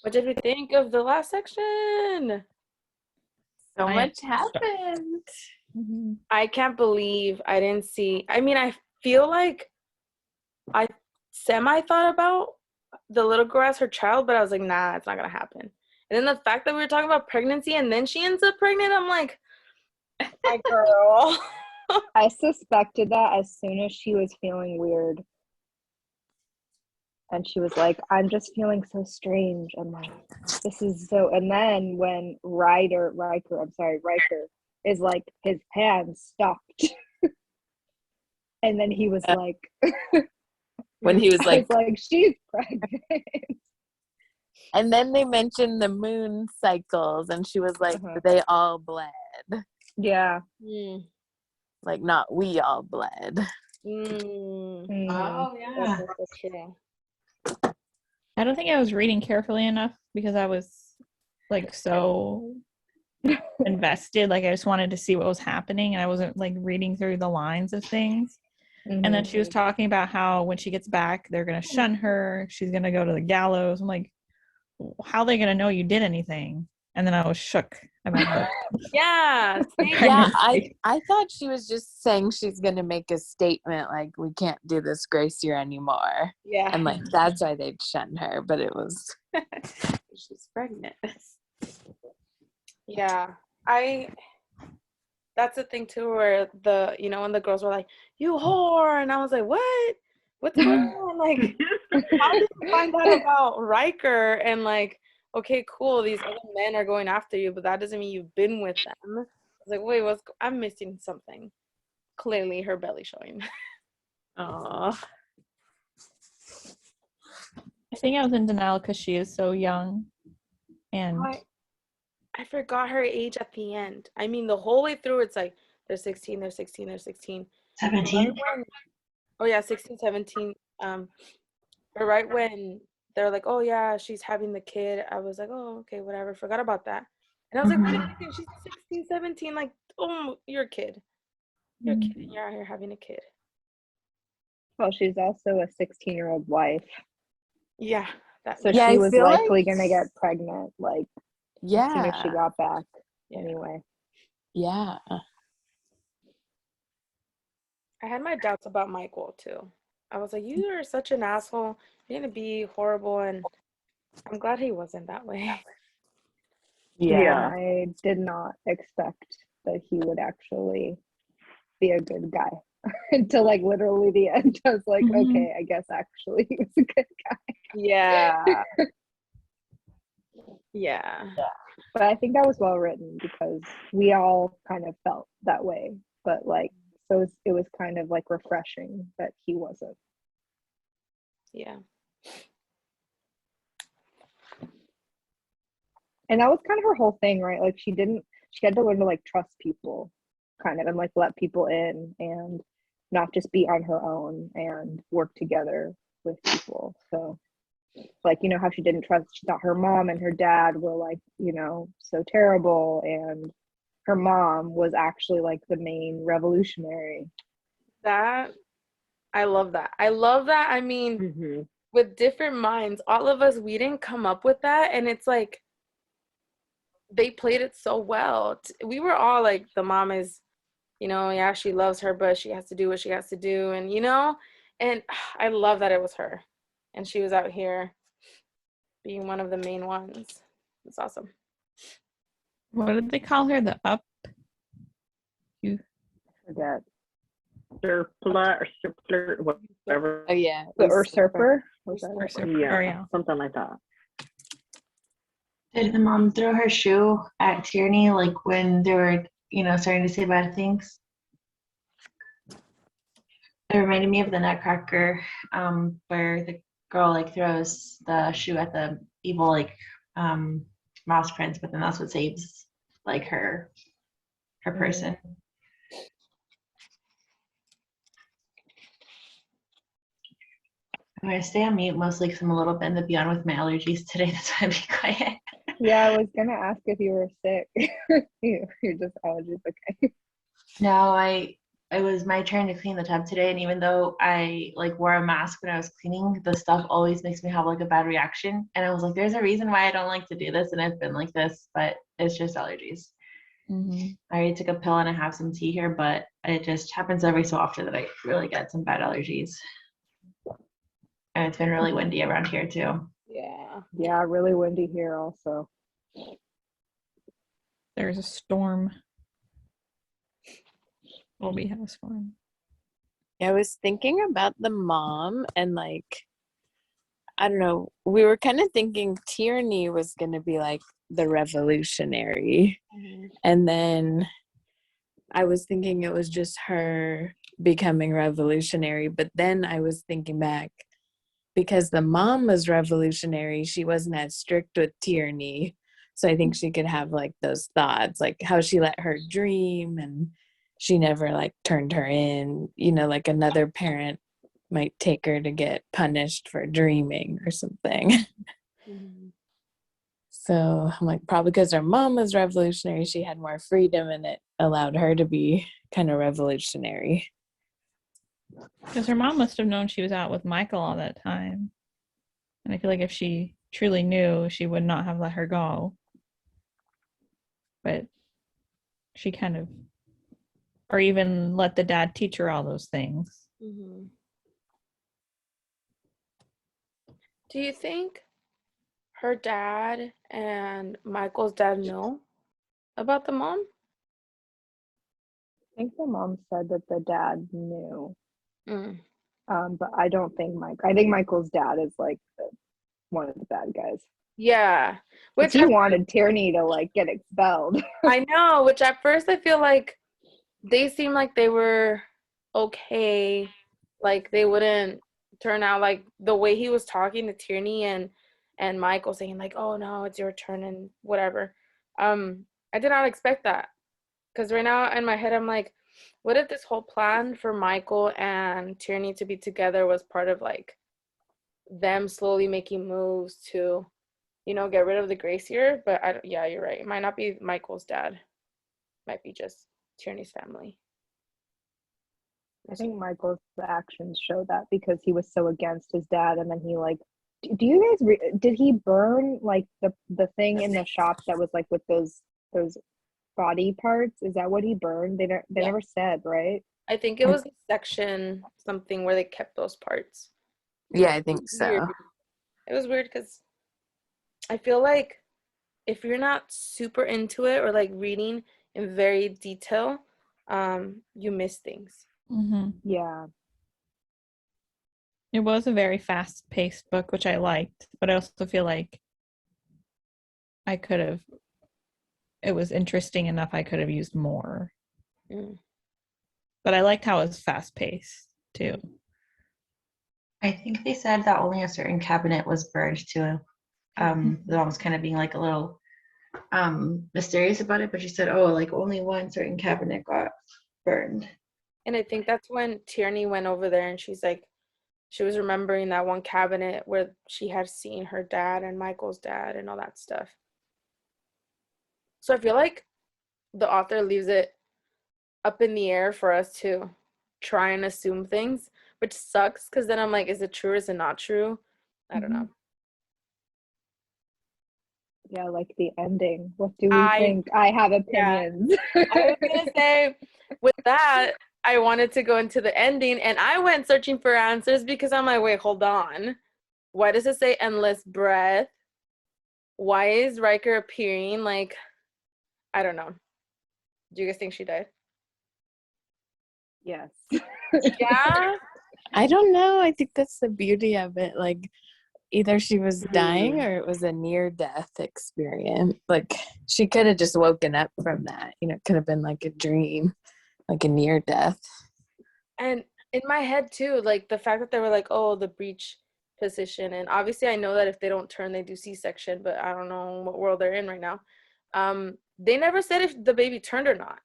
What did we think of the last section? So I much happened. Mm-hmm. I can't believe I didn't see. I mean, I feel like I thought about the little girl as her child, but I was like, nah, it's not gonna happen. And then the fact that we were talking about pregnancy and then she ends up pregnant, I'm like, my girl. I suspected that as soon as she was feeling weird. And she was like, I'm just feeling so strange. I'm like, this is so. And then when Riker is like, his hand stopped. And then he was like, When he was like, she's pregnant. and then they mentioned the moon cycles, and she was like, they all bled. Yeah. Like, not we all bled. Oh, yeah. That's true. I don't think I was reading carefully enough because I was like so invested. Like I just wanted to see what was happening, and I wasn't like reading through the lines of things. Mm-hmm. And then she was talking about how when she gets back, they're going to shun her. She's going to go to the gallows. I'm like, how are they going to know you did anything? And then I was shook about that. Yeah. Yeah, I thought she was just saying she's going to make a statement like, we can't do this grace year anymore. Yeah. And like, that's why they'd shun her. But it was, she's pregnant. Yeah. That's the thing too, where when the girls were like, you whore, and I was like, what? What's going on? Like, how did you find out about Riker? And like, okay, cool, these other men are going after you, but that doesn't mean you've been with them. I was like, wait, I'm missing something. Clearly her belly showing. Aww. I think I was in denial because she is so young. And I forgot her age at the end. I mean, the whole way through, it's like, they're 16, they're 16, they're 16. 17? Oh, yeah, 16, 17. But right when they're like, oh, yeah, she's having the kid, I was like, oh, okay, whatever. Forgot about that. And I was like, wait a second, she's 16, 17. Like, oh, you're a kid. You're a kid, and you're out here having a kid. Well, she's also a 16-year-old wife. Yeah. So she was likely going to get pregnant, like, as soon as she got back, anyway. Yeah. I had my doubts about Michael, too. I was like, you are such an asshole. You're going to be horrible, and I'm glad he wasn't that way. Yeah, I did not expect that he would actually be a good guy until like literally the end. I was like, okay, I guess actually he was a good guy. Yeah. Yeah. But I think that was well written because we all kind of felt that way. But like, so it was kind of like refreshing that he wasn't. Yeah. And that was kind of her whole thing, right? Like she had to learn to like trust people kind of and like let people in and not just be on her own and work together with people. So like, you know, how she thought her mom and her dad were like, you know, so terrible, and her mom was actually like the main revolutionary. I love that. I mean, with different minds, all of us, we didn't come up with that, and it's like they played it so well. We were all like, the mom is, you know, yeah, she loves her, but she has to do what she has to do, and you know, and I love that it was her, and she was out here being one of the main ones. It's awesome. What did they call her? The up? I forget. Surpler or surpler, whatever. Oh yeah. The usurper? Yeah, something like that. Did the mom throw her shoe at Tierney like when they were, you know, starting to say bad things? It reminded me of the Nutcracker, where the girl like throws the shoe at the evil like mouse prince, but then that's what saves like her person. I'm gonna stay on mute mostly because I'm a little bit in the beyond with my allergies today. That's why I'm being quiet. Yeah, I was gonna ask if you were sick. You're just allergies, okay. No, I it was my turn to clean the tub today, and even though I like wore a mask when I was cleaning, the stuff always makes me have like a bad reaction. And I was like, there's a reason why I don't like to do this, and it's been like this, but it's just allergies. Mhm. I already took a pill and I have some tea here, but it just happens every so often that I really get some bad allergies. And it's been really windy around here too. Yeah. Yeah, really windy here also. There's a storm. Well, we have a storm. I was thinking about the mom and like, I don't know, we were kind of thinking Tierney was going to be like the revolutionary. And then I was thinking it was just her becoming revolutionary. But then I was thinking back, because the mom was revolutionary, she wasn't as strict with Tierney. So I think she could have like those thoughts, like how she let her dream and she never like turned her in, like another parent might take her to get punished for dreaming or something. So I'm like, probably because her mom was revolutionary, she had more freedom and it allowed her to be kind of revolutionary. Because her mom must have known she was out with Michael all that time. And I feel like if she truly knew, she would not have let her go. But she kind of, or even let the dad teach her all those things. Mm-hmm. Do you think her dad and Michael's dad know about the mom? I think the mom said that the dad knew. Mm. But I don't think I think Michael's dad is like one of the bad guys. Yeah. Which he wanted Tierney to like get expelled. I know, which at first I feel like they seemed like they were okay. Like they wouldn't turn out like the way he was talking to Tierney and Michael saying like, oh no, it's your turn and whatever. I did not expect that. Because right now in my head I'm like, what if this whole plan for Michael and Tierney to be together was part of like them slowly making moves to, get rid of the Gracier? But yeah, you're right. It might not be Michael's dad. It might be just Tierney's family. I think Michael's actions show that because he was so against his dad, and then he like, do you guys did he burn like the thing in the shop that was like with those body parts? Is that what he burned? They never said, right? I think it was a section something where they kept those parts. Yeah, I think so. Weird. It was weird because I feel like if you're not super into it or like reading in very detail, you miss things. Mm-hmm. Yeah. It was a very fast-paced book, which I liked, but I also feel like it was interesting enough I could have used more. Mm. But I liked how it was fast-paced, too. I think they said that only a certain cabinet was burned too. The mom was kind of being like a little mysterious about it, but she said, oh, like only one certain cabinet got burned. And I think that's when Tierney went over there and she's like, she was remembering that one cabinet where she had seen her dad and Michael's dad and all that stuff. So I feel like the author leaves it up in the air for us to try and assume things, which sucks because then I'm like, is it true or is it not true? I don't know. Yeah, like the ending. What do we think? I have opinions. Yeah. I was going to say, with that, I wanted to go into the ending, and I went searching for answers because I'm like, wait, hold on. Why does it say endless breath? Why is Riker appearing? Like, I don't know. Do you guys think she died? Yes. Yeah? I don't know. I think that's the beauty of it. Like, either she was dying or it was a near-death experience. Like, she could have just woken up from that. It could have been like a dream, like a near-death. And in my head, too, like, the fact that they were like, oh, the breech position. And obviously, I know that if they don't turn, they do C-section, but I don't know what world they're in right now. They never said if the baby turned or not.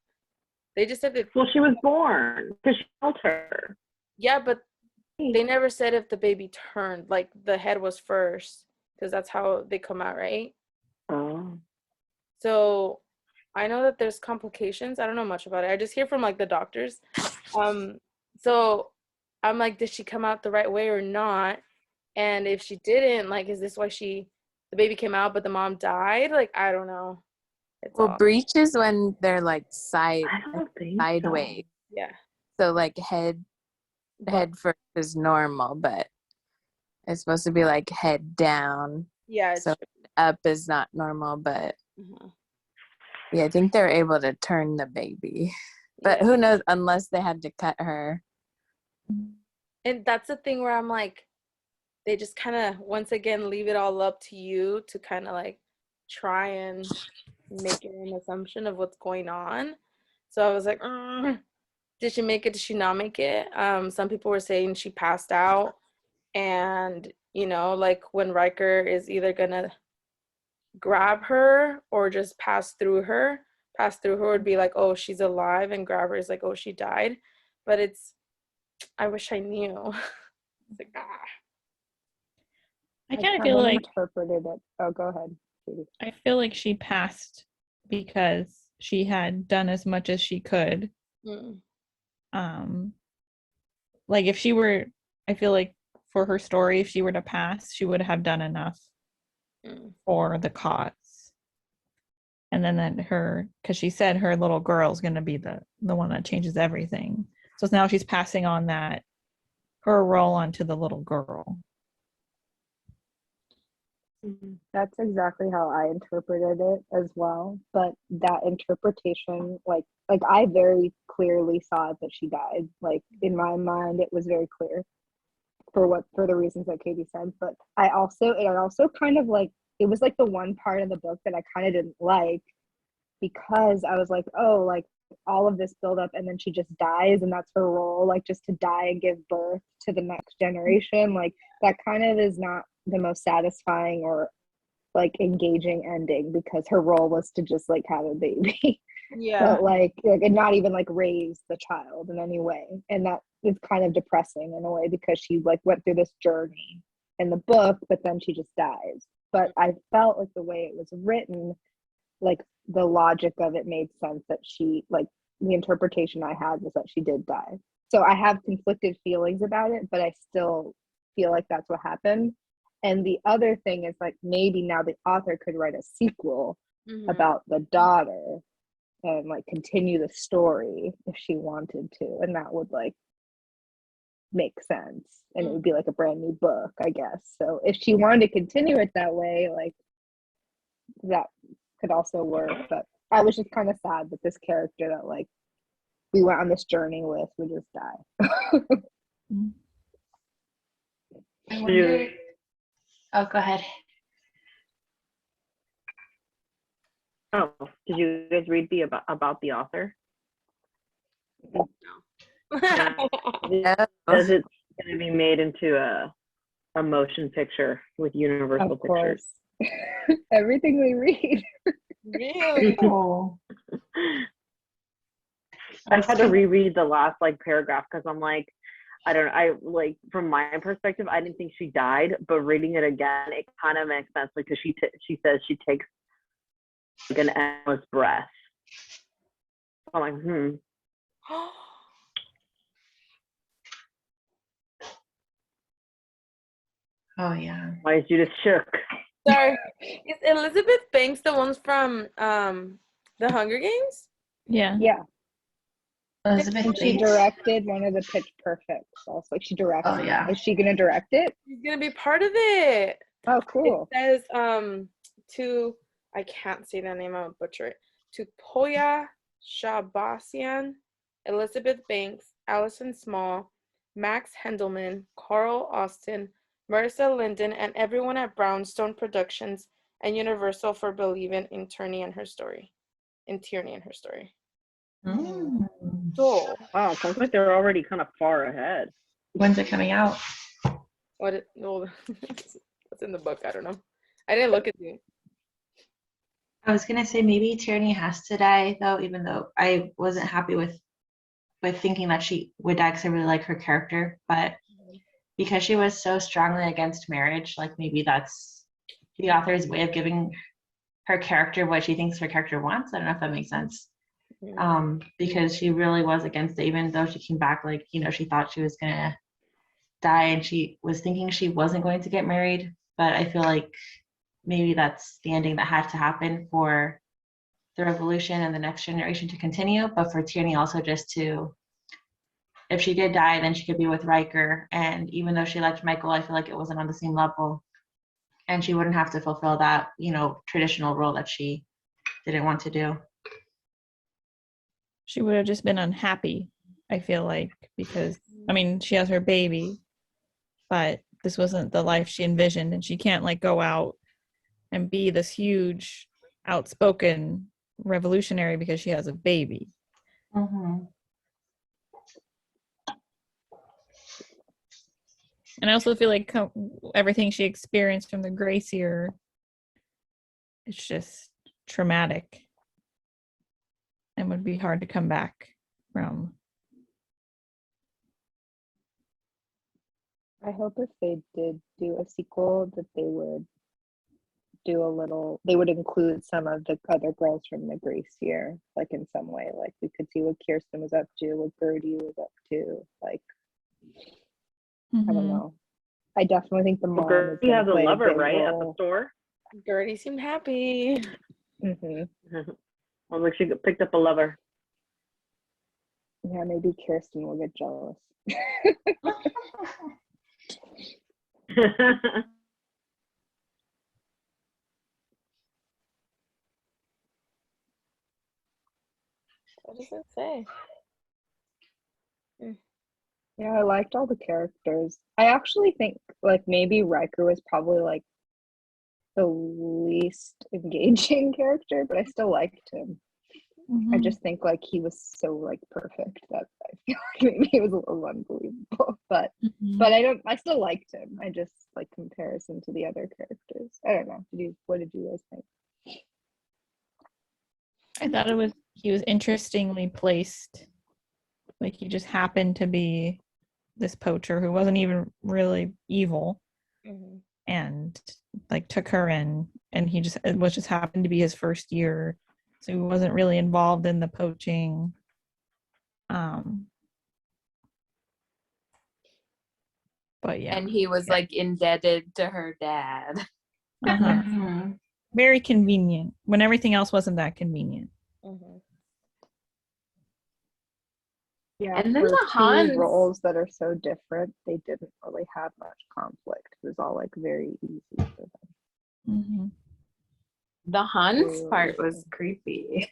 They just said that. Well, she was born because she held her. Yeah, but they never said if the baby turned, like the head was first, because that's how they come out, right? Oh. So I know that there's complications. I don't know much about it. I just hear from like the doctors So I'm like, did she come out the right way or not? And if she didn't, like, is this why the baby came out but the mom died? Like, I don't know. It's Well, all breech is when they're like I don't think sideways. yeah. So like head first is normal, but it's supposed to be like head down. Yeah, it's So up is not normal, but Mhm. yeah, I think they're able to turn the baby. But Yeah. who knows, unless they had to cut her. And that's the thing where I'm like, they just kind of once again leave it all up to you to kind of like try and make an assumption of what's going on. So I was like, did she make it? Did she not make it? Some people were saying she passed out, and like when Riker is either gonna grab her or just pass through her. Pass through her would be like, oh, she's alive, and grab her is like, oh, she died. But I wish I knew. It's like, I kind of feel like interpreted it. Oh, go ahead, Katie. I feel like she passed because she had done as much as she could. Mm. Like if she were, I feel like for her story, if she were to pass, she would have done enough for the cause. And then because she said her little girl's going to be the one that changes everything. So now she's passing on her role onto the little girl. That's exactly how I interpreted it as well. But that interpretation, like I very clearly saw that she died. Like in my mind, it was very clear for the reasons that Katie said. But I also kind of like, it was like the one part of the book that I kind of didn't like, because I was like, oh, like all of this build up and then she just dies and that's her role, like just to die and give birth to the next generation. Like that kind of is not the most satisfying or like engaging ending, because her role was to just like have a baby. Yeah. But like and not even like raise the child in any way. And that is kind of depressing in a way, because she like went through this journey in the book, but then she just dies. But I felt like the way it was written, like the logic of it made sense, that she, like the interpretation I had was that she did die. So I have conflicted feelings about it, but I still feel like that's what happened. And the other thing is like, maybe now the author could write a sequel about the daughter and like continue the story if she wanted to, and that would like make sense, and it would be like a brand new book, I guess. So if she wanted to continue it that way, like that could also work. But I was just kind of sad that this character that like we went on this journey with would just die. I wonder. Oh, go ahead. Oh, did you guys read about the author? No. Yeah. Does it's going to be made into a motion picture with Universal Of course. Pictures? Everything we read. Really? Oh. I had to reread the last like paragraph because I'm like, I like, from my perspective, I didn't think she died, but reading it again, it kind of makes sense, because she says she takes like an endless breath. I'm like, Oh yeah. Why is Judith shook? Sorry. Is Elizabeth Banks the ones from the Hunger Games? Yeah. Yeah. Elizabeth And she Banks. directed one of the Pitch Perfects also. Like she directed. Oh yeah. Is she gonna direct it? She's gonna be part of it. Oh, cool. It says I can't say that name, I'm gonna butcher it. Tupoya Shabasian, Elizabeth Banks, Allison Small, Max Hendelman, Carl Austin, Marissa Linden, and everyone at Brownstone Productions and Universal for believing in Tierney and her story. So, Wow, sounds like they're already kind of far ahead. When's it coming out? what's in the book? I don't know. I didn't look at it. I was gonna say maybe Tierney has to die though, even though I wasn't happy with thinking that she would die, because I really like her character, but because she was so strongly against marriage, like maybe that's the author's way of giving her character what she thinks her character wants. I don't know if that makes sense. because she really was against it, even though she came back like, she thought she was gonna die and she was thinking she wasn't going to get married. But I feel like maybe that's the ending that had to happen for the revolution and the next generation to continue, but for Tierney also just to, if she did die, then she could be with Riker. And even though she liked Michael, I feel like it wasn't on the same level. And she wouldn't have to fulfill that, traditional role that she didn't want to do. She would have just been unhappy, I feel like, because, she has her baby, but this wasn't the life she envisioned. And she can't, go out and be this huge, outspoken revolutionary because she has a baby. Mm-hmm. And I also feel like everything she experienced from the Gracier, it's just traumatic and would be hard to come back from. I hope if they did do a sequel that they would include some of the other girls from the Gracier, in some way. We could see what Kirsten was up to, what Gertie was up to. I don't know. I definitely think the mom is Gertie has a play lover, big right, at the role. store? Gertie seemed happy. Mm-hmm. I was like, she picked up a lover. Yeah, maybe Kirsten will get jealous. What does it say? Yeah, I liked all the characters. I actually think maybe Riker was probably the least engaging character, but I still liked him. Mm-hmm. I just think he was so perfect that I feel maybe he was a little unbelievable. But I still liked him. I just comparison to the other characters. I don't know. What did you guys think? I thought he was interestingly placed. He just happened to be this poacher who wasn't even really evil, and took her in, and it was just happened to be his first year, so he wasn't really involved in the poaching. But yeah, and he was indebted to her dad. Uh-huh. Very convenient when everything else wasn't that convenient. Yeah, and then for the two Hans roles that are so different, they didn't really have much conflict. It was all very easy for them. The Hans part was creepy.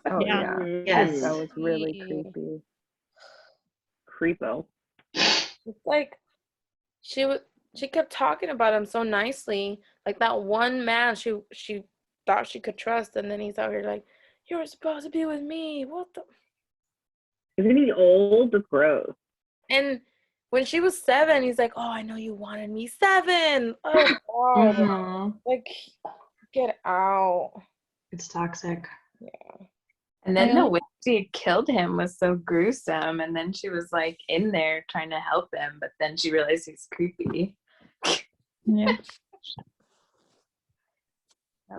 Oh yeah. Yes. That was really creepy. Creepo. It's she kept talking about him so nicely. That one man she thought she could trust, and then he's out here you were supposed to be with me. What the? Isn't he old? That's gross. And when she was 7, he's like, "Oh, I know you wanted me 7." Oh God. Get out. It's toxic. Yeah. And then the way she killed him was so gruesome. And then she was in there trying to help him, but then she realized he's creepy. Yeah.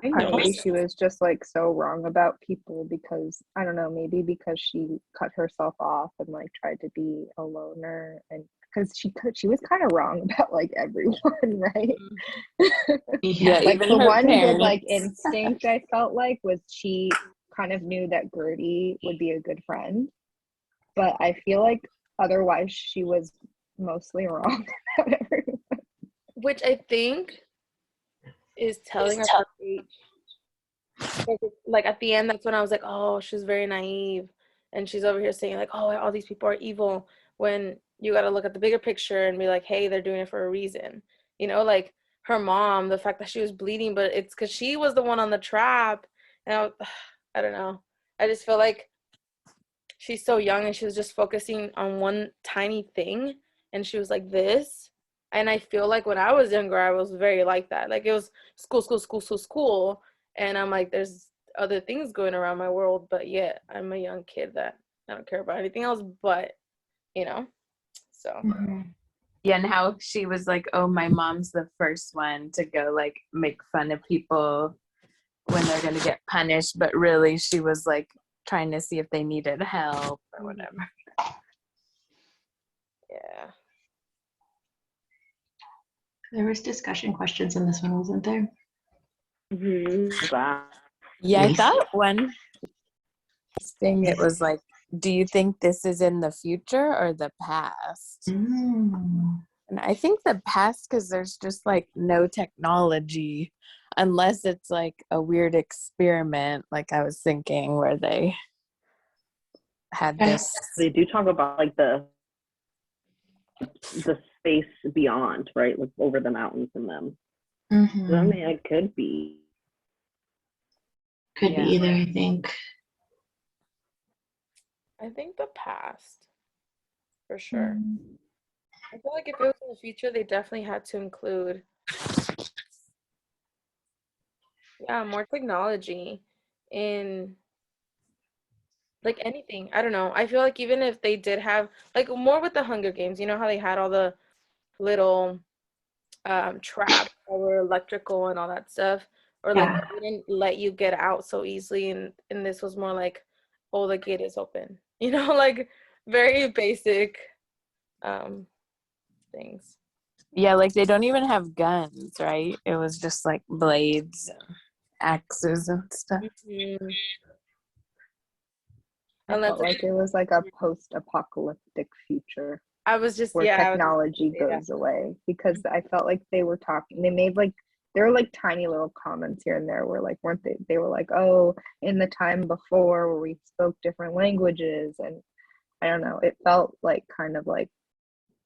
Maybe she was just so wrong about people because I don't know, maybe because she cut herself off and tried to be a loner, and because she was kind of wrong about everyone, right? Yeah, even the her one parents. good instinct I felt was she kind of knew that Gertie would be a good friend, but I feel otherwise she was mostly wrong about everyone. Which I think is telling us her age. At the end, that's when I was like, oh, she's very naive, and she's over here saying oh, all these people are evil, when you got to look at the bigger picture and be hey, they're doing it for a reason. Her mom, the fact that she was bleeding, but it's because she was the one on the trap, and I don't know. I just feel she's so young and she was just focusing on one tiny thing, and she was this. And I feel when I was younger, I was very like that. It was school. And I'm there's other things going around my world, but yet I'm a young kid that I don't care about anything else but, so. Yeah, and how she was oh, my mom's the first one to go make fun of people when they're going to get punished. But really, she was trying to see if they needed help or whatever. Yeah. There was discussion questions in this one, wasn't there? Wow. Yeah, I Nice. thought one thing it was like, do you think this is in the future or the past? Mm. And I think the past, because there's just like no technology, unless it's like a weird experiment, like I was thinking, where they had this. They do talk about like the space beyond, right? Like over the mountains and them. Mhm. So, I mean, it could be. Could be Yeah. either, I think. I think the past, for sure. Mm. I feel like if it was in the future, they definitely had to include, yeah, more technology in like anything. I don't know. I feel like even if they did have like more with the Hunger Games, you know how they had all the little traps that were electrical and all that stuff, or like Yeah. they didn't let you get out so easily, and this was more like, oh, the gate is open, you know, like very basic things. Yeah, like they don't even have guns, right? It was just like blades and axes and stuff. Mhm. I Unless felt like it was like a post-apocalyptic future I was just, where yeah, I was technology say that. goes away, because I felt like they were talking, they made like, there were like tiny little comments here and there where like, weren't they were like, oh, in the time before where we spoke different languages, and I don't know, it felt like kind of like,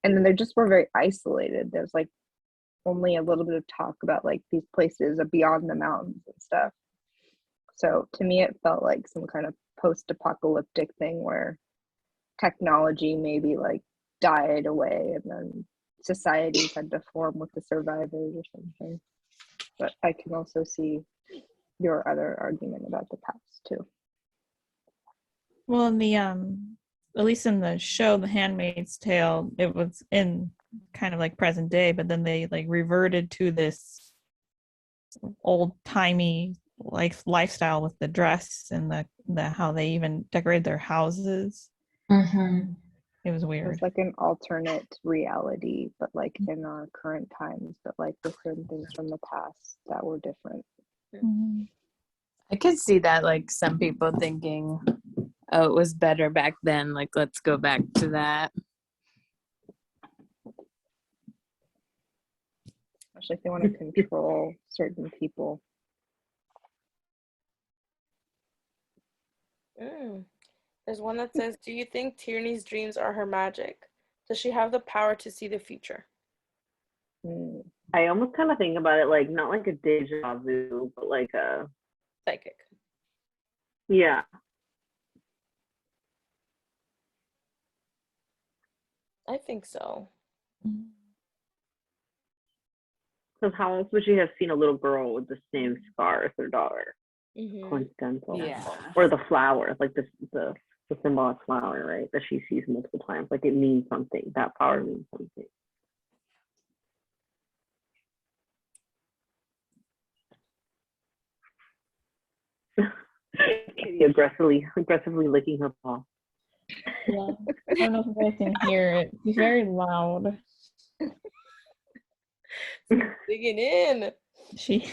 and then they just were very isolated. There's like only a little bit of talk about like these places beyond the mountains and stuff. So to me, it felt like some kind of post-apocalyptic thing where technology maybe like died away and then societies had to form with the survivors or something. But I can also see your other argument about the past too. Well, in the at least in the show The Handmaid's Tale, it was in kind of like present day, but then they like reverted to this old-timey like lifestyle with the dress and the how they even decorate their houses. Mm-hmm. It was It's weird. like an alternate reality, but like in our current times, but like with certain things from the past that were different. Mhm. I could see that, like some people thinking, oh, it was better back then, like let's go back to that. Especially if they want to control certain people. There's one that says, do you think Tierney's dreams are her magic? Does she have the power to see the future? I almost kind of think about it like not like a deja vu, but like a Psychic. yeah. I think so. Because how else would she have seen a little girl with the same scar as her daughter? Mm-hmm. Coincidental. Yeah. Or the flower, like the symbolic flower, right? That she sees multiple times. Like it means something. That power means something. Katie aggressively licking her paw. Yeah. I don't know if you guys can hear it. He's very loud. Digging in. She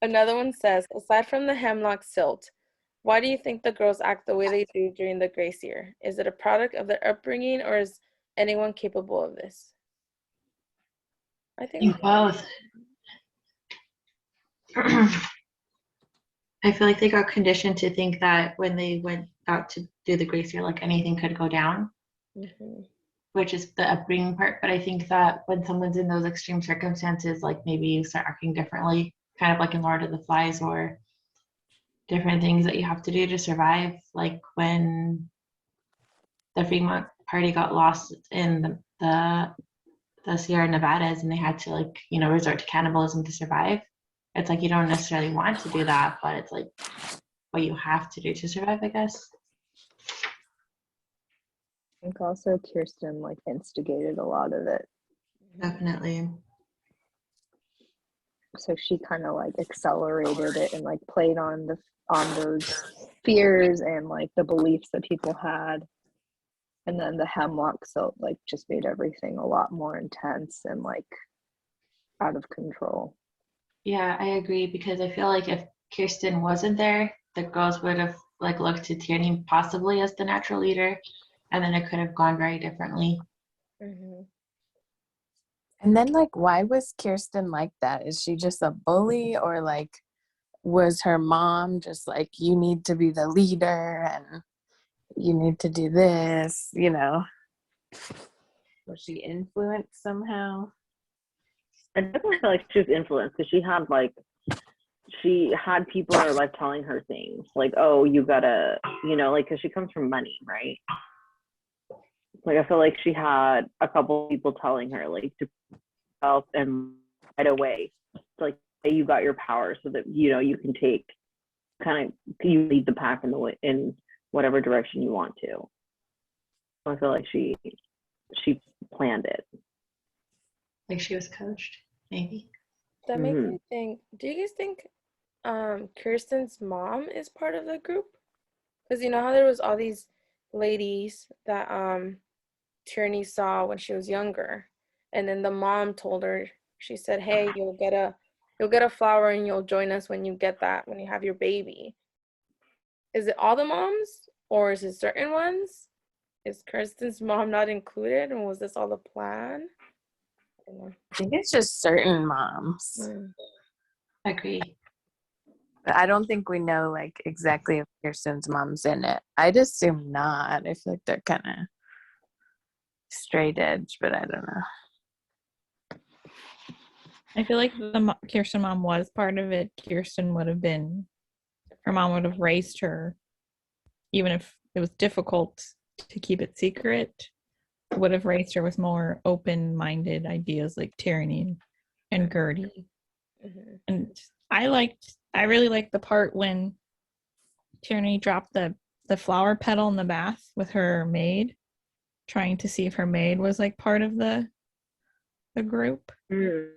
Another one says, aside from the hemlock silt, why do you think the girls act the way they do during the grace year? Is it a product of their upbringing, or is anyone capable of this? I think both. I feel like they got conditioned to think that when they went out to do the grace year, like anything could go down, which is the upbringing part. But I think that when someone's in those extreme circumstances, like maybe you start acting differently, kind of like in Lord of the Flies, or different things that you have to do to survive. Like when the Fremont party got lost in the Sierra Nevadas and they had to like, resort to cannibalism to survive. It's like you don't necessarily want to do that, but it's like what you have to do to survive, I guess. I think also Kirsten like instigated a lot of it. Definitely. so she kind of like accelerated it and like played on those fears and like the beliefs that people had. And then the hemlock silt like just made everything a lot more intense and like out of control. Yeah, I agree because I feel like if Kirsten wasn't there, the girls would have like looked to Tierney possibly as the natural leader, and then it could have gone very differently. Mm-hmm. And then, like, why was Kirsten like that? Is she just a bully, or like, was her mom just like, you need to be the leader and you need to do this, you know? Was she influenced somehow? I definitely feel like she was influenced because she had people in her life telling her things like, oh, you gotta, you know, like, because she comes from money, right? Like, I feel like she had a couple people telling her like to help and right away, like, hey, you got your power so that, you know, you can take kind of, you lead the pack in the way, in whatever direction you want to. So I feel like she planned it. Like she was coached, maybe. That makes me think, do you guys think Kirsten's mom is part of the group? Because you know how there was all these ladies that Tierney saw when she was younger, and then the mom told her, she said, hey, you'll get a flower and you'll join us when you get that, when you have your baby. Is it all the moms or is it certain ones? Is Kirsten's mom not included, and was this all the plan? I don't know. I think it's just certain moms. Agree. But I don't think we know like exactly if Kirsten's mom's in it. I'd assume not. I feel like they're kind of straight edge, but I don't know. I feel like the Kirsten mom was part of it. Kirsten would have been, her mom would have raised her, even if it was difficult to keep it secret, would have raised her with more open-minded ideas like Tierney and Gertie. Mm-hmm. And I really liked the part when Tierney dropped the flower petal in the bath with her maid, trying to see if her maid was like part of the group. Because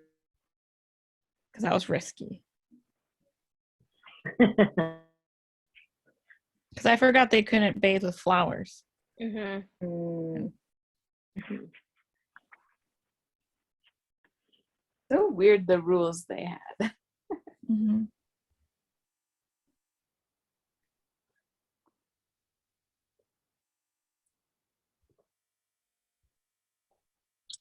that was risky. Because I forgot they couldn't bathe with flowers. Mm-hmm. So weird the rules they had. Mm-hmm.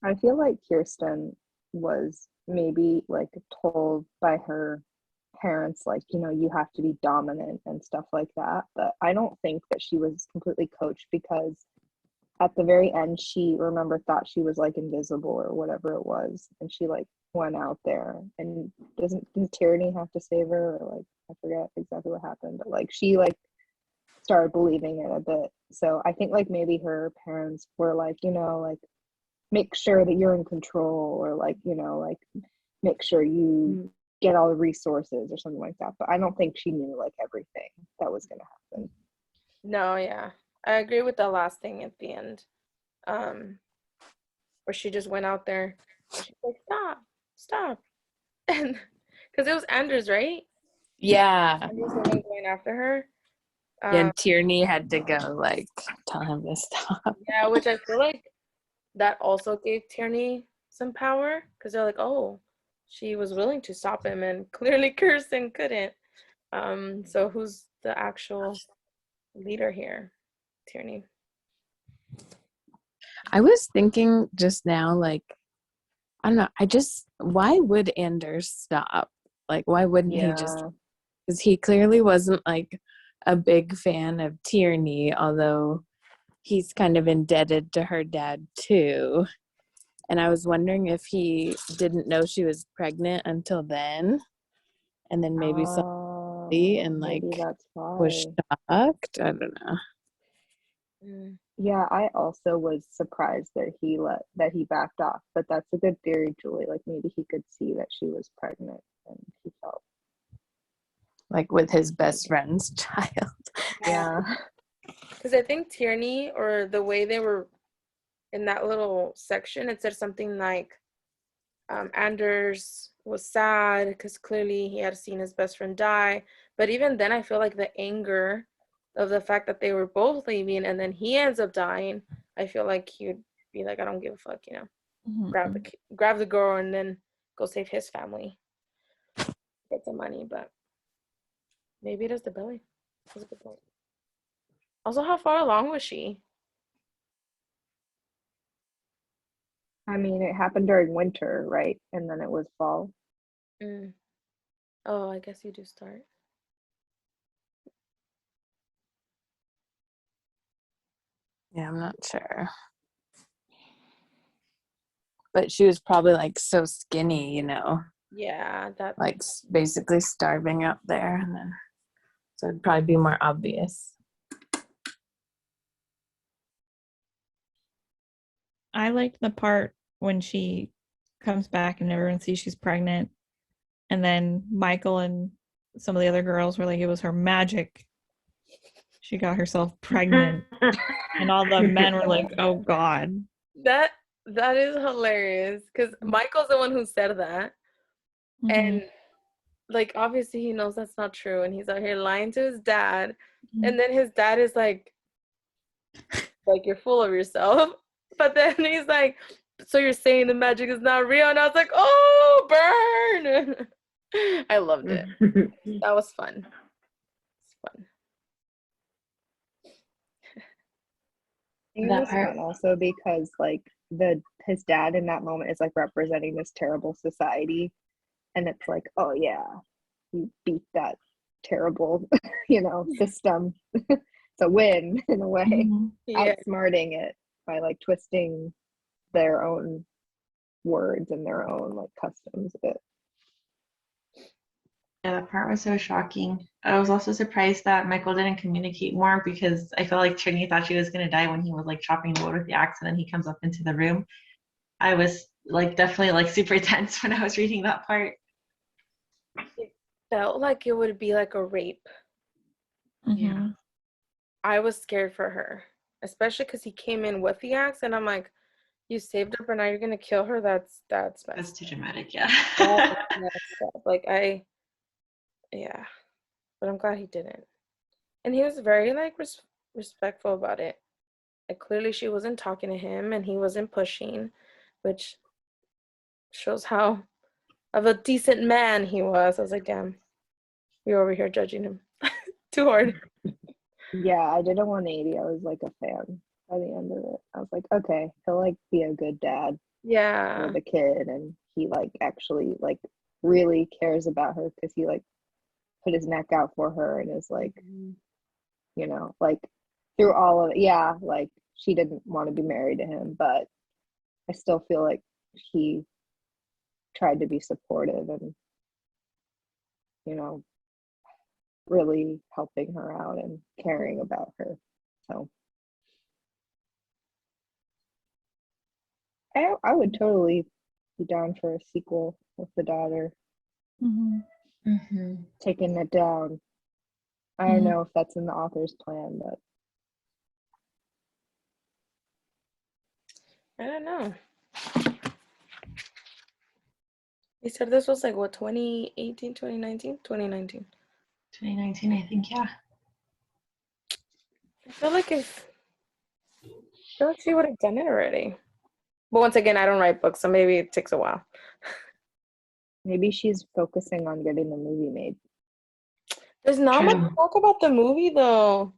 I feel like Kirsten was maybe like told by her parents, like, you know, you have to be dominant and stuff like that. But I don't think that she was completely coached, because at the very end, she, remember, thought she was like invisible or whatever it was. And she like went out there, and didn't Tierney have to save her, or like, I forget exactly what happened, but like she like started believing it a bit. So I think like maybe her parents were like, you know, like, make sure that you're in control, or like, you know, like, make sure you get all the resources or something like that. But I don't think she knew like everything that was going to happen. No, yeah. I agree with the last thing at the end. Where she just went out there and she's like, stop. And because it was Anders, right? Yeah. Anders the one going after her. And Tierney had to go like tell him to stop. Yeah, which I feel like that also gave Tierney some power, because they're like, oh, she was willing to stop him, and clearly Kirsten couldn't. So who's the actual leader here? Tierney. I was thinking just now, like, I don't know, why would Anders stop? Like, why wouldn't he just, because he clearly wasn't like a big fan of Tierney, although he's kind of indebted to her dad too. And I was wondering if he didn't know she was pregnant until then, and then maybe somebody and like was shocked. I don't know. Yeah, I also was surprised that he backed off, but that's a good theory, Julie. Like maybe he could see that she was pregnant and he felt like with his best friend's child. Yeah. Because I think Tierney, or the way they were in that little section, it said something like, Anders was sad because clearly he had seen his best friend die. But even then, I feel like the anger of the fact that they were both leaving and then he ends up dying, I feel like he would be like, I don't give a fuck, you know, grab the girl and then go save his family, get the money. But maybe it is the belly. That's a good point. Also, how far along was she? I mean, it happened during winter, right? And then it was fall. Oh, I guess you do start. Yeah, I'm not sure. But she was probably like so skinny, you know, Yeah, that like basically starving out there. And then, so it'd probably be more obvious. I liked the part when she comes back and everyone sees she's pregnant. And then Michael and some of the other girls were like, it was her magic. She got herself pregnant. And all the men were like, oh God. that is hilarious because Michael's the one who said that. And like obviously he knows that's not true and he's out here lying to his dad. And then his dad is like you're full of yourself. But then he's like, so you're saying the magic is not real? And I was like, oh, burn. I loved it. That was fun. It's fun. It was fun also because like his dad in that moment is like representing this terrible society, and it's like, oh yeah, you beat that terrible, you know, system. It's a win in a way, outsmarting it by like twisting their own words and their own like customs a bit. Yeah, that part was so shocking. I was also surprised that Michael didn't communicate more because I felt like Trini thought she was going to die when he was like chopping the wood with the axe and then he comes up into the room. I was like definitely like super tense when I was reading that part. It felt like it would be like a rape. Yeah. I was scared for her, especially because he came in with the axe and I'm like, you saved her, but now you're going to kill her? That's too dramatic, yeah. Like yeah, but I'm glad he didn't. And he was very like respectful about it. Like clearly she wasn't talking to him and he wasn't pushing, which shows how of a decent man he was. I was like, damn, you're over here judging him too hard. Yeah, I did a 180. I was like a fan by the end of it. I was like, okay, he'll like be a good dad for the kid, and he like actually like really cares about her because he like put his neck out for her and is like, you know, like through all of it, yeah, like she didn't want to be married to him, but I still feel like he tried to be supportive and, you know, really helping her out and caring about her. So I would totally be down for a sequel with the daughter taking it down. I don't know if that's in the author's plan, but I don't know. He said this was like what, 2018, 2019? 2019. 2019, I think, yeah. I feel like she would have done it already. But once again, I don't write books, so maybe it takes a while. maybe she's focusing on getting the movie made. There's not much talk about the movie though.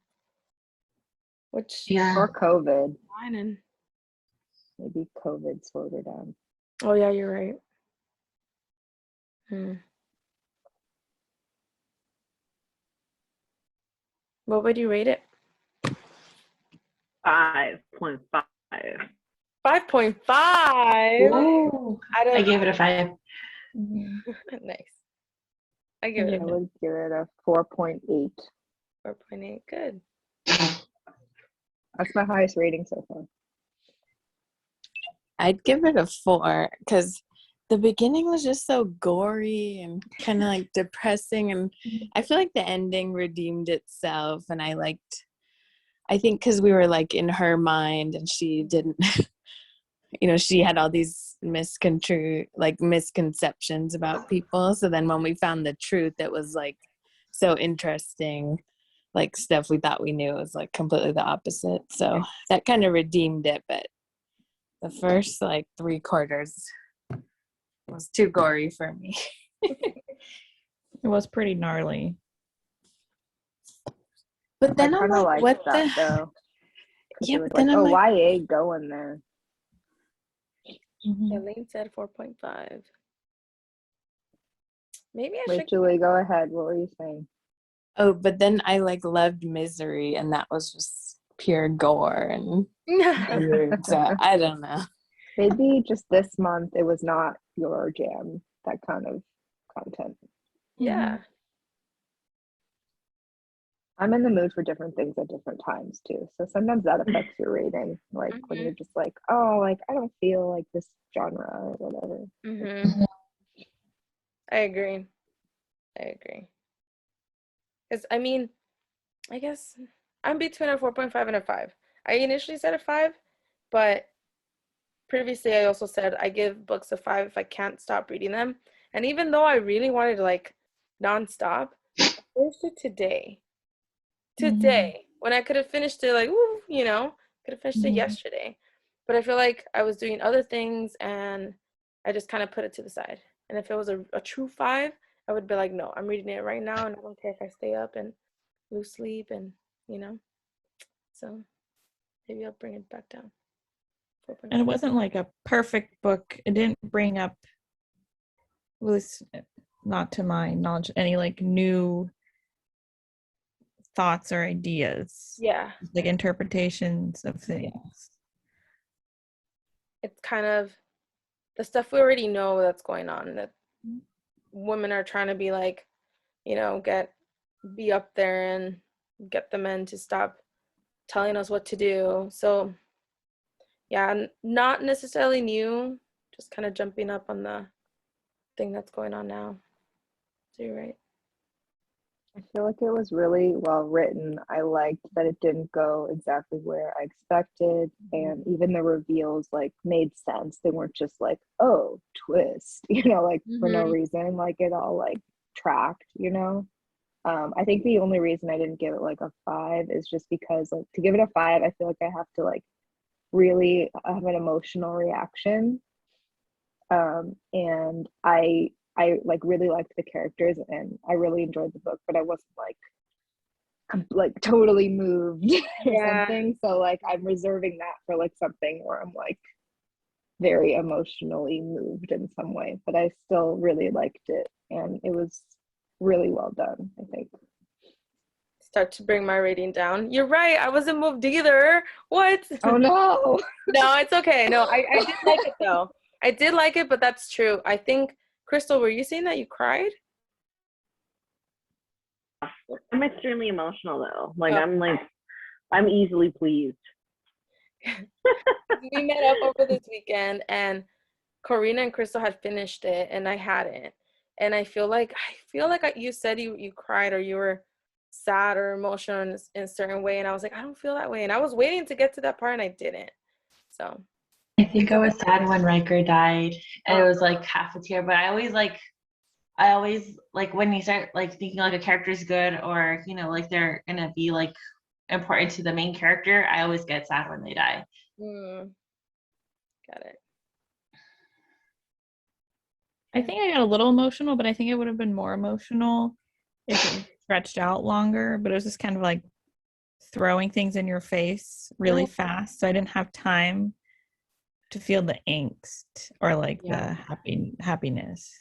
Or COVID. Fine. Maybe COVID slowed her down. Oh yeah, you're right. What would you rate it? 5.5. 5.5. Ooh, I gave it a 5. Nice. I would give it a 4.8. 4.8. Good. That's my highest rating so far. I'd give it a 4 because the beginning was just so gory and kind of like depressing, and I feel like the ending redeemed itself, and I think because we were like in her mind and she didn't you know, she had all these misconceptions about people. So then when we found the truth, it was like so interesting. Like stuff we thought we knew was like completely the opposite. So that kind of redeemed it. But the first like 3/4 was too gory for me. It was pretty gnarly. But then I I'm kind of like, like what that the? though. 'Cause Yeah, it was but then like, I'm oh, like, YA going there. Mhm. Elaine said 4.5. Maybe I Wait, should. Julie, go ahead. What were you saying? oh, but then I like loved Misery, and that was just pure gore and weird. So I don't know. Maybe just this month it was not your jam, that kind of content. Yeah. I'm in the mood for different things at different times too. So sometimes that affects your rating. Like when you're just like, oh, like I don't feel like this genre or whatever. Mm-hmm. I agree. Because I mean, I guess I'm between a 4.5 and a 5. I initially said a 5, but previously I also said I give books a 5 if I can't stop reading them. And even though I really wanted to like nonstop, I finished it today. Today, when I could have finished it like, woo, you know, could have finished it yesterday. But I feel like I was doing other things and I just kind of put it to the side. And if it was a true 5, I would be like, no, I'm reading it right now and I don't care if I stay up and lose sleep and, you know. So maybe I'll bring it back down. And it wasn't like a perfect book. It didn't bring up, at least not to my knowledge, any like new thoughts or ideas. Yeah. Like interpretations of things. It's kind of the stuff we already know that's going on, that women are trying to be like, you know, be up there and get the men to stop telling us what to do. So yeah, not necessarily new, just kind of jumping up on the thing that's going on now. So you're right. I feel like it was really well written. I liked that it didn't go exactly where I expected, and even the reveals like made sense. They weren't just like, oh, twist, you know, like for no reason. Like it all like tracked, you know. I think the only reason I didn't give it like a 5 is just because like to give it a 5, I feel like I have to like really have an emotional reaction. And I like really liked the characters and I really enjoyed the book, but I wasn't like totally moved or something. So like I'm reserving that for like something where I'm like very emotionally moved in some way, but I still really liked it and it was really well done, I think. Start to bring my rating down. You're right. I wasn't moved either. What? Oh no. No, it's okay. No, I did like it though. I did like it, but that's true. I think, Crystal, were you saying that you cried? I'm extremely emotional though. I'm easily pleased. We met up over this weekend and Corina and Crystal had finished it and I hadn't. And I feel like you said you cried or you were sad or emotional in a certain way, and I was like, I don't feel that way. And I was waiting to get to that part and I didn't. So I think I was sad when Riker died, and it was like half a tear. But I always like when you start like thinking like a character is good or you know like they're gonna be like important to the main character, I always get sad when they die. Got it. I think I got a little emotional, but I think it would have been more emotional if it was stretched out longer. But it was just kind of like throwing things in your face really fast. So I didn't have time to feel the angst or like the happiness.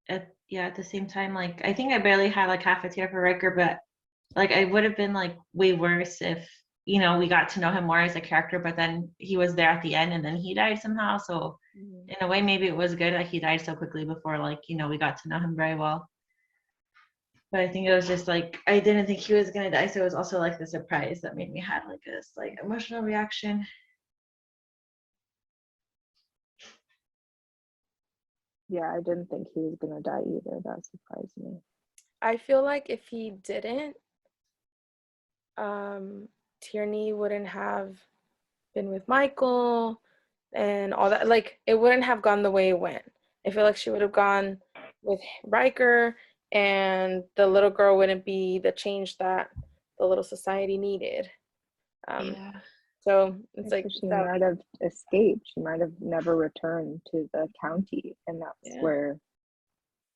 At the same time, like I think I barely had like half a tear for Riker, but like I would have been like way worse if you know we got to know him more as a character, but then he was there at the end and then he died somehow. So in a way, maybe it was good that he died so quickly before like you know we got to know him very well. But I think it was just like I didn't think he was gonna die, so it was also like the surprise that made me have like this like emotional reaction. Yeah, I didn't think he was gonna die either. That surprised me. I feel like if he didn't, Tierney wouldn't have been with Michael. and all that. Like, it wouldn't have gone the way it went. I feel like she would have gone with Riker, and the little girl wouldn't be the change that the little society needed. Yeah. So it's So like she that, might have escaped. She might have never returned to the county, and that's Yeah. where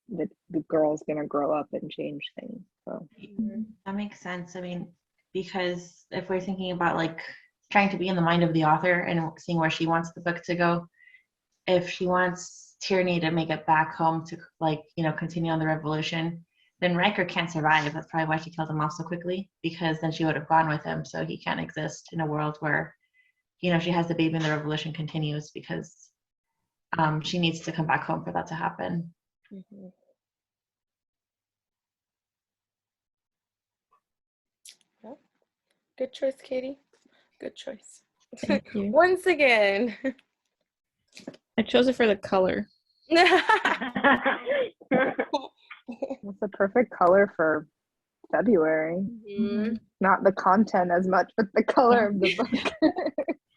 the girl's gonna grow up and change things. So That makes sense. I mean, because if we're thinking about like trying to be in the mind of the author and seeing where she wants the book to go, if she wants Tierney to make it back home to like, you know, continue on the revolution, then Riker can't survive. That's probably why she killed him off so quickly, because then she would have gone with him. So he can't exist in a world where, you know, she has the baby and the revolution continues, because she needs to come back home for that to happen. Mhm. Yep. Good choice, Katie. Good choice. Thank you. Once again. I chose it for the color. it's the perfect color for February. Mhm. Not the content as much, but the color of the book.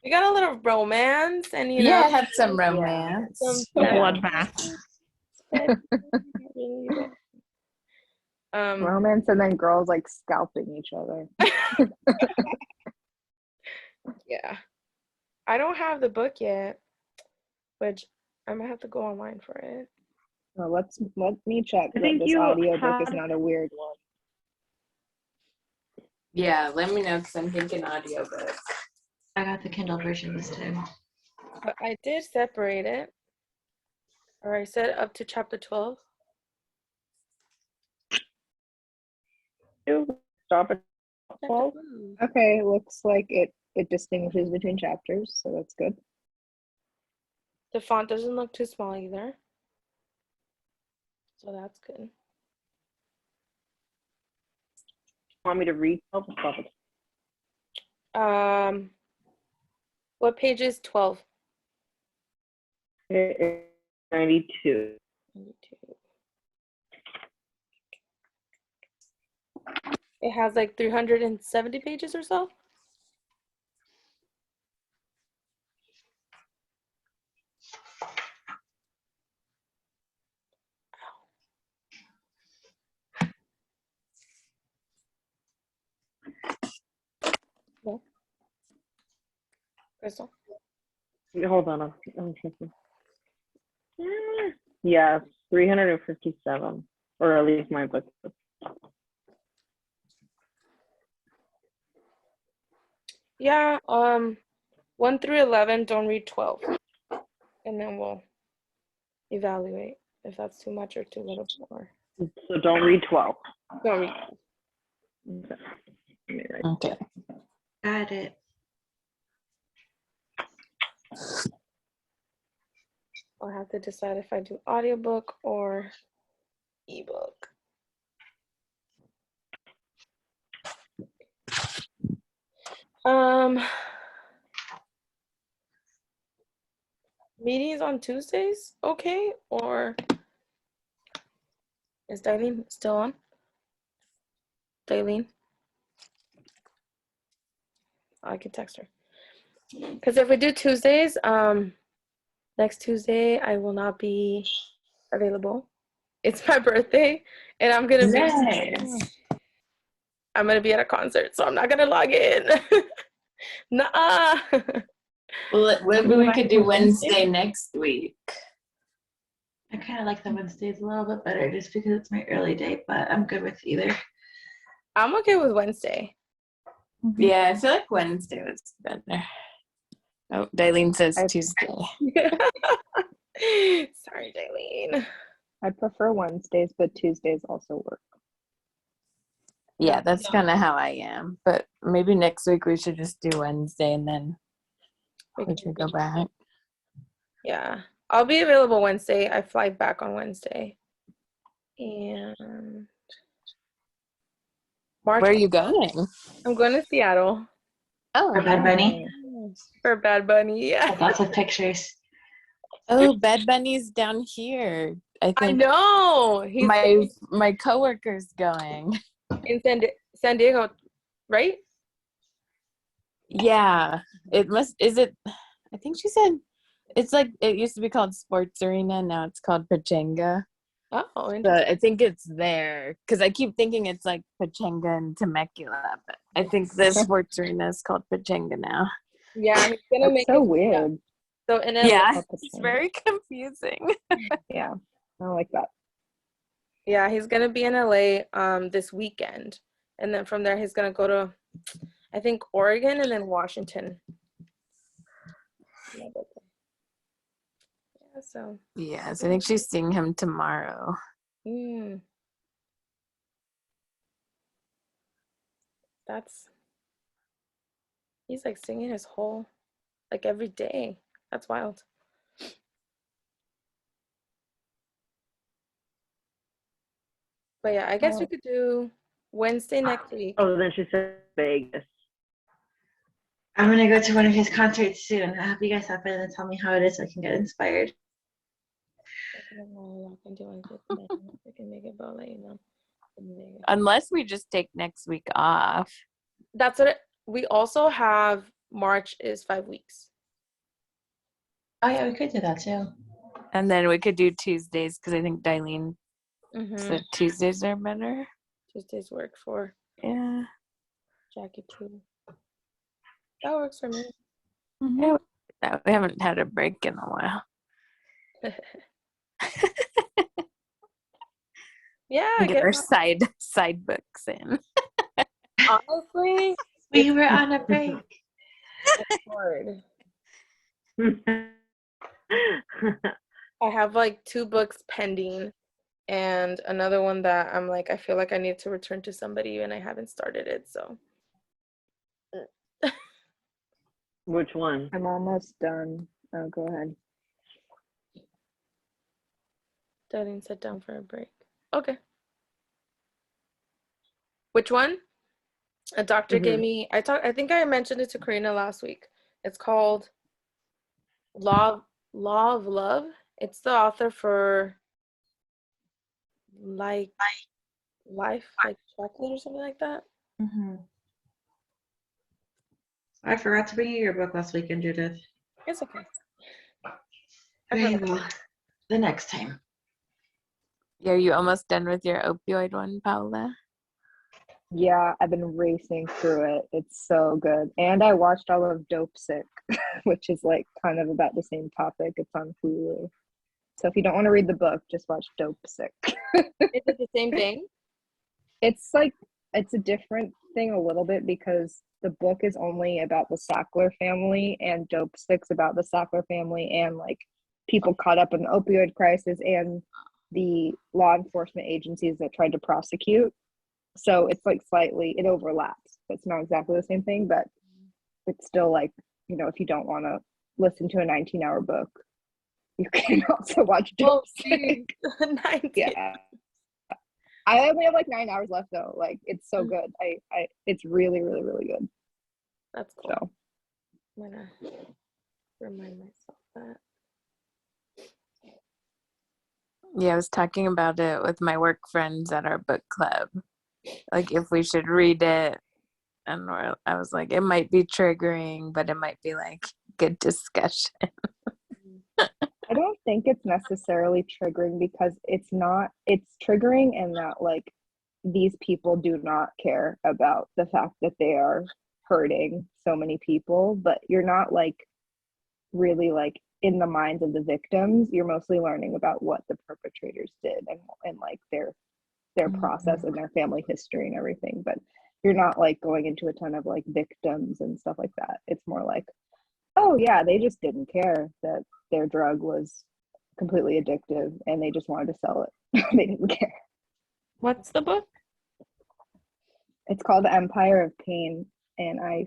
We got a little romance, and you Yeah, know, it had some romance. some A Yeah. bloodbath. Romance and then girls like scalping each other. Yeah. I don't have the book yet, which I'm gonna have to go online for it. Well, let me check I that think this you audiobook is had- not a weird one. Yeah, let me know because I'm thinking audiobook. I got the Kindle version this time. But I did separate it. Or I said up to chapter 12. Stop at 12. Okay, looks like it distinguishes between chapters, so that's good. The font doesn't look too small either. So that's good. Want me to read 12? Stop it. What page is 12? It is 92. 92. It has like 370 pages or so. No. Crystal? Hold on. I'm checking. Yes, 357. Or at least my book. Yeah, 1 through 11, don't read 12. And then we'll evaluate if that's too much or too little more. So don't read 12. Don't read. Okay. Let me write. Okay. Got it. I'll have to decide if I do audiobook or ebook. Meetings on Tuesdays, okay? Or is Darlene still on? Darlene? I can text her. Because if we do Tuesdays, next Tuesday I will not be available. It's my birthday, and I'm gonna be at a concert, so I'm not gonna log in. Nuh-uh. Well, maybe we could do Wednesday next week. I kind of like the Wednesdays a little bit better just because it's my early date, but I'm good with either. I'm okay with Wednesday. Yeah, I feel like Wednesday was better. Oh, Dailene says Tuesday. Sorry, Darlene. I prefer Wednesdays, but Tuesdays also work. Yeah, that's kind of how I am. But maybe next week we should just do Wednesday and then we can go back. Yeah, I'll be available Wednesday. I fly back on Wednesday. And March. Where are you going? I'm going to Seattle Oh, For Bad Bunny. for Bad Bunny. Yeah, Lots of pictures. Oh, Bad Bunny's down here. I I think know. He's my coworker's going. in San Diego, right? Yeah, it must. Is it? I think she said It's like it used to be called Sports Arena. Now it's called Pachanga. Oh, So interesting. I think it's there because I keep thinking it's like Pachanga and Temecula, but I think the Sports Arena is called Pachanga now. Yeah, he's gonna That's make so it. weird. So in LA, Yeah, Called it's Pachanga. very confusing. Yeah, I don't like that. yeah, he's gonna be in LA this weekend, and then from there he's gonna go to, I think, Oregon and then Washington. Yeah, so Yes, I think she's seeing him tomorrow. That's he's like singing his whole like every day. That's wild. But yeah, I guess we could do Wednesday next week. Oh, then she said Vegas. I'm gonna go to one of his concerts soon. I hope you guys have fun and tell me how it is so I can get inspired. Unless we just take next week off. That's what we also have. March is 5 weeks. Oh yeah, we could do that too. And then we could do Tuesdays because I think Dailene said Tuesdays are better. Tuesdays work for Yeah. Jackie too. That works for me. Yeah, we haven't had a break in a while. Yeah, Get our side books in. honestly, We were on a break. it's hard. I have like 2 books pending and another one that I'm like, I feel like I need to return to somebody and I haven't started it. So Which one? I'm almost done. Oh, go ahead. Darlene sat down for a break. Okay. Which one? A doctor gave me, I think I mentioned it to Karina last week. It's called Law of Love. It's the author for like Life like Chocolate or something like that. I forgot to bring you your book last weekend, Judith. It's okay. Okay, well, the next time. Are you almost done with your opioid one, Paula? Yeah, I've been racing through it. It's so good. And I watched all of Dope Sick, which is like kind of about the same topic. It's on Hulu. So if you don't want to read the book, just watch Dope Sick. Is it the same thing? It's like, it's a different thing a little bit because the book is only about the Sackler family and Dope Sick's about the Sackler family and like people caught up in the opioid crisis and the law enforcement agencies that tried to prosecute. So it's like slightly, it overlaps. It's not exactly the same thing, but it's still like, you know, if you don't want to listen to a 19-hour book, you can also watch Dope Sick. 19. Yeah. I only have like 9 hours left though. Like it's so good. It's really, really, really good. That's cool. So I'm gonna remind myself that. Yeah, I was talking about it with my work friends at our book club. Like if we should read it, and I was like, it might be triggering, but it might be like good discussion. I don't think it's necessarily triggering because it's triggering in that like these people do not care about the fact that they are hurting so many people, but you're not like really like in the minds of the victims. You're mostly learning about what the perpetrators did and like their process and their family history and everything, but you're not like going into a ton of like victims and stuff like that. It's more like, oh yeah, they just didn't care that their drug was completely addictive and they just wanted to sell it. They didn't care. What's the book? It's called The Empire of Pain, and I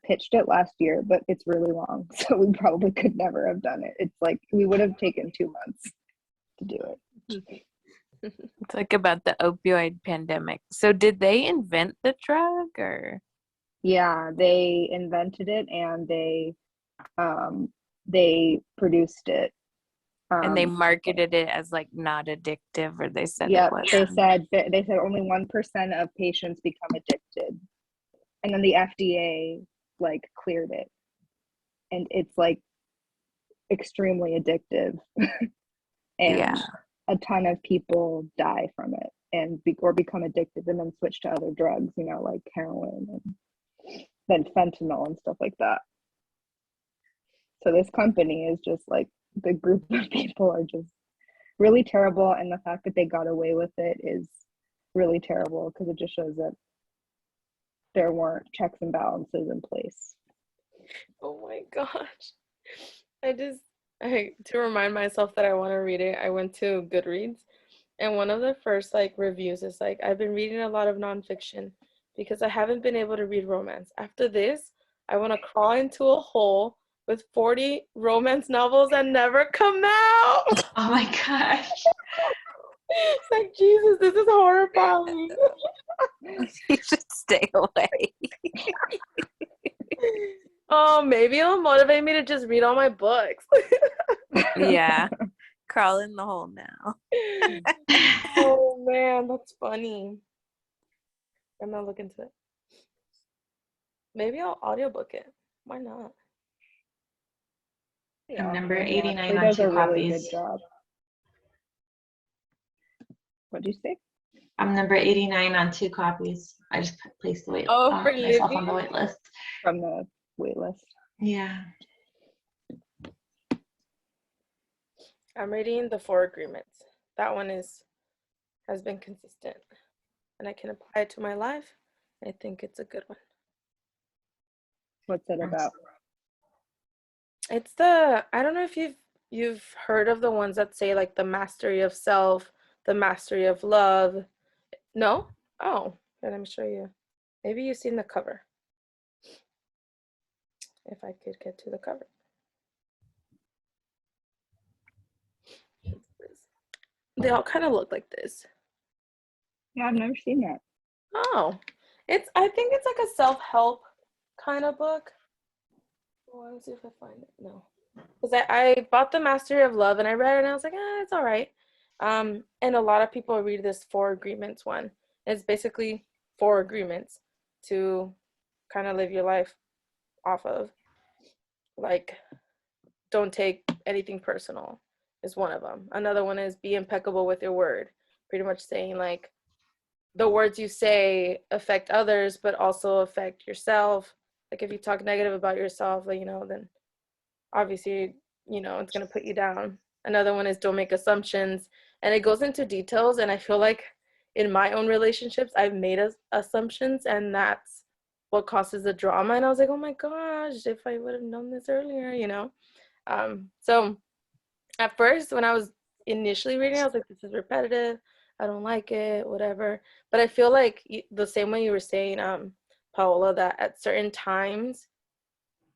pitched it last year, but it's really long, so we probably could never have done it. It's like we would have taken 2 months to do it. It's like about the opioid pandemic. So did they invent the drug or? Yeah, they invented it and they produced it. And they marketed it as like not addictive, or they said yeah, it was. they said only 1% of patients become addicted, and then the FDA like cleared it, and it's like extremely addictive. And Yeah. a ton of people die from it or become addicted and then switch to other drugs, you know, like heroin and then fentanyl and stuff like that. So this company is just like, the group of people are just really terrible, and the fact that they got away with it is really terrible because it just shows that there weren't checks and balances in place. Oh my gosh. To remind myself that I want to read it, I went to Goodreads, and one of the first like reviews is like, I've been reading a lot of nonfiction because I haven't been able to read romance. After this, I want to crawl into a hole with 40 romance novels and never come out. Oh my gosh. It's like, Jesus, this is horrifying. You should stay away. Oh, maybe it'll motivate me to just read all my books. Yeah. Crawl in the hole now. Oh man, that's funny. I'm gonna look into it. Maybe I'll audiobook it. Why not? I'm number Yeah, 89 he on does 2 a really copies. good job. What'd you say? I'm number 89 on 2 copies. I just placed the Oh, for myself on the Libby? wait list. From the wait list. Yeah. I'm reading The Four Agreements. That one has been consistent, and I can apply it to my life. I think it's a good one. What's it about? It's I don't know if you've heard of the ones that say like the mastery of self, the mastery of love. No? Oh, let me show you. Maybe you've seen the cover. If I could get to the cover. They all kind of look like this. Yeah, I've never seen that. Oh, I think it's like a self-help kind of book. Oh, let me see if I find it. No. Because I bought The Mastery of Love and I read it and I was like, it's all right. And a lot of people read this Four Agreements one. It's basically 4 agreements to kind of live your life off of. Like, don't take anything personal is one of them. Another one is be impeccable with your word. Pretty much saying like the words you say affect others, but also affect yourself. Like if you talk negative about yourself, like, then obviously, it's going to put you down. Another one is don't make assumptions. And it goes into details. And I feel like in my own relationships, I've made assumptions, and that's what causes the drama. And I was like, oh my gosh, if I would have known this earlier, So at first, when I was initially reading, I was like, this is repetitive. I don't like it, whatever. But I feel like the same way you were saying, Paola, that at certain times,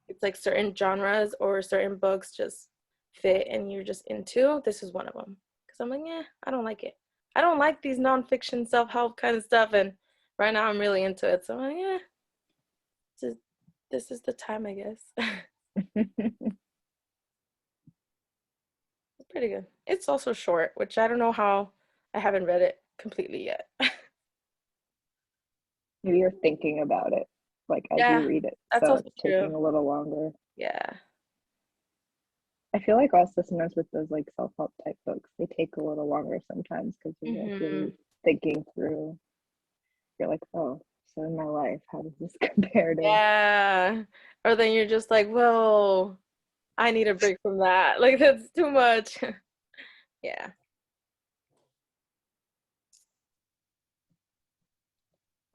it's like certain genres or certain books just fit and you're just into. This is one of them. Because I'm like, I don't like it. I don't like these nonfiction self-help kind of stuff. And right now I'm really into it. So I'm like, this is the time, I guess. It's pretty good. It's also short, which I don't know how I haven't read it completely yet. Maybe you're thinking about it, like as Yeah, you read it, that's so also it's taking true. a little longer. Yeah. I feel like also sometimes with those like self-help type books, they take a little longer sometimes because you're like really thinking through. You're like, oh, so in my life, how does this compare to? Yeah. Or then you're just like, whoa, I need a break from that. Like, that's too much. Yeah.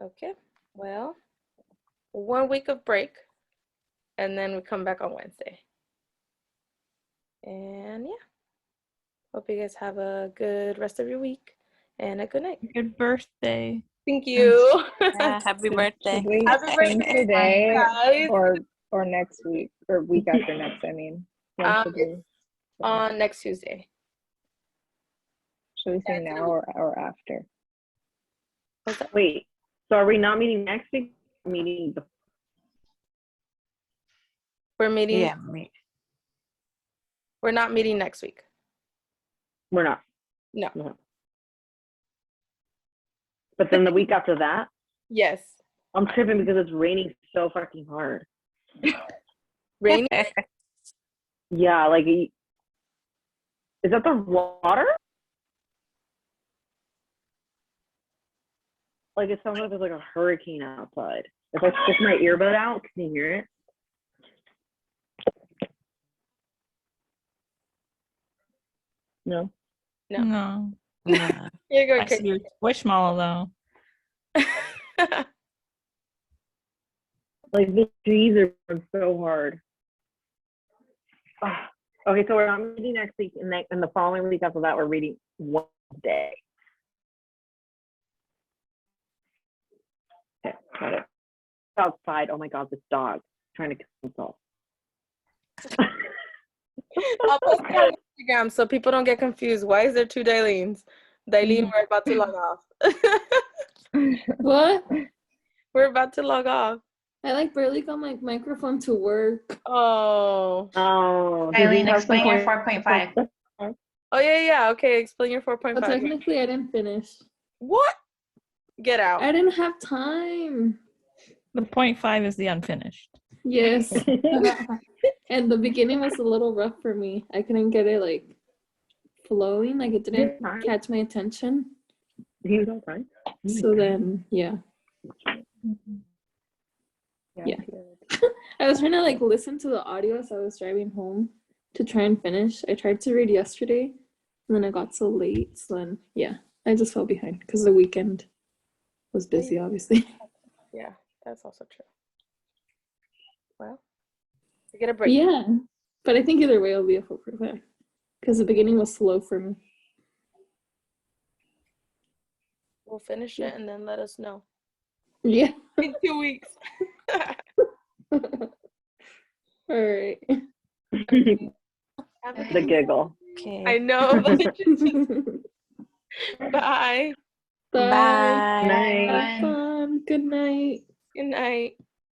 Okay. Well, 1 week of break, and then we come back on Wednesday. And yeah. Hope you guys have a good rest of your week and a good night. Good birthday. Thank you. Yeah, happy birthday. Should we Happy sing birthday, today guys. or next week or week after next? I mean, when should we? On next Tuesday. Should we sing now or after? Wait, so are we not meeting next week? Meeting the We're meeting. Yeah, We're not meeting next week. we're not. No. But then the week after that, Yes. I'm tripping because it's raining so fucking hard. Rainy. Yeah, like, is that the water? Like, it sounds like there's like a hurricane outside. If I stick my earbud out, can you hear it? No. No. No. Yeah. You're going I see your squishmallow though. Like, the trees are going so hard. Ah. Okay, so we're not reading next week, and the following week after that, we're reading one day. Okay, got it. Outside, oh my God, this dog trying to kill himself. I'll post it on Instagram so people don't get confused. Why is there two Daileens? Dailene, we're about to log off. What? We're about to log off. I like barely got my microphone to work. Oh. Oh, Eileen, explain your 4.5. Oh, yeah. Okay, explain your 4.5. But technically, I didn't finish. What? Get out. I didn't have time. The 0.5 is the unfinished. Yes. And the beginning was a little rough for me. I couldn't get it like flowing. Like it didn't catch my attention. He was all right. So then, yeah. Yeah. I was trying to like listen to the audio as I was driving home to try and finish. I tried to read yesterday and then I got so late. So then, yeah, I just fell behind because the weekend was busy, obviously. Yeah, that's also true. Well, you get a break. Yeah, but I think either way it'll be a 4.5 because the beginning was slow for me. We'll finish it and then let us know. Yeah. In 2 weeks. All right. The giggle. Okay. I know. Bye. Bye. Night. Have fun. Good night. Good night.